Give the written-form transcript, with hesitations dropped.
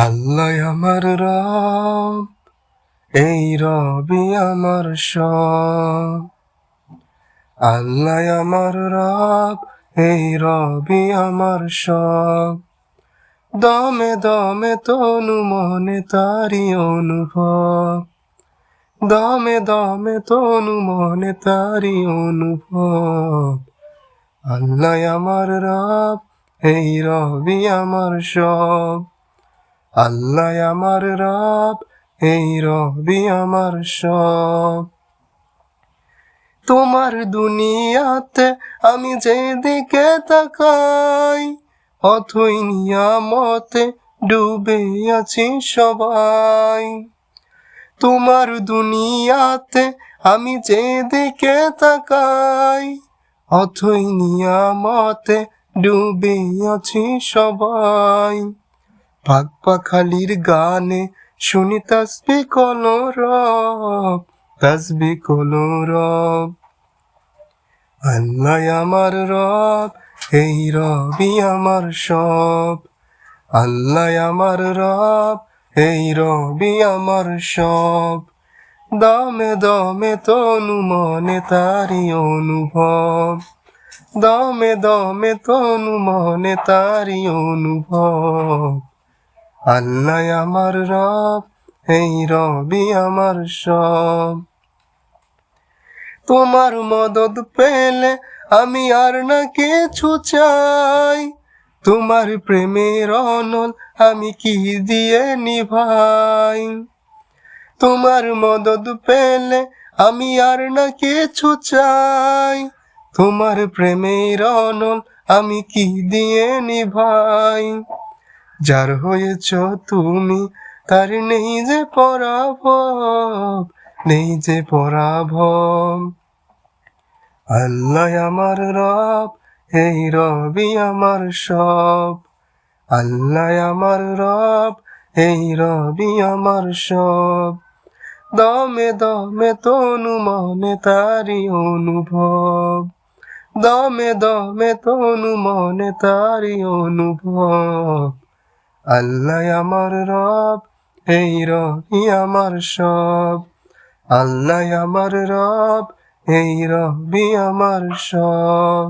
আল্লাহ আমার রব, এই রবি আমার সব। আল্লাহ আমার রব, এই রবি আমার সব। দমে দমে তনু মনে তারি অনুভব, দমে দমে তনু মনে তারি অনুভব। আল্লাহ আমার রব, এই রবি আমার সব। আল্লাহ আমার রব, এই রবি আমার সব। তোমার দুনিয়াতে আমি যেদিকে তাকাই, অথই নিয়ামতে ডুবে আছি সবাই। তোমার দুনিয়াতে আমি যেদিকে তাকাই, অথই নিয়ামতে ডুবে আছি সবাই। পাক পাখালির গানে শুনি তাসবিহ কলরব, তাসবিহ কলরব। আল্লাহ আমার রব, এই রবি আমার সব। আল্লাহ আমার রব, এই রবি আমার সব। দমে দমে তনু মনে তারি অনুভব, দমে দমে তনু মনে তারি অনুভব। আল্লাহ আমার রব, এই রবি আমার সব। তোমার মদদ পেলে আমি আর না কিছু চাই, তোমার প্রেমের অনল আমি কি দিয়ে নিভাই। তোমার মদদ পেলে আমি আর না কিছু চাই, তোমার প্রেমের অনল আমি কি দিয়ে নিভাই। যার হয়েছ তুমি তার নেই যে পরাভব, নেই যে পরাভব। আল্লাহ আমার রব, এই রবি আমার সব। আল্লাহ আমার রব, এই রবি আমার সব। দমে দমে তনু মনে তারি অনুভব, দমে দমে তনু মনে তারি অনুভব। আল্লাহ আমার রব, এই রবি আমার সব। আল্লাহ আমার রব, এই রবি আমার সব।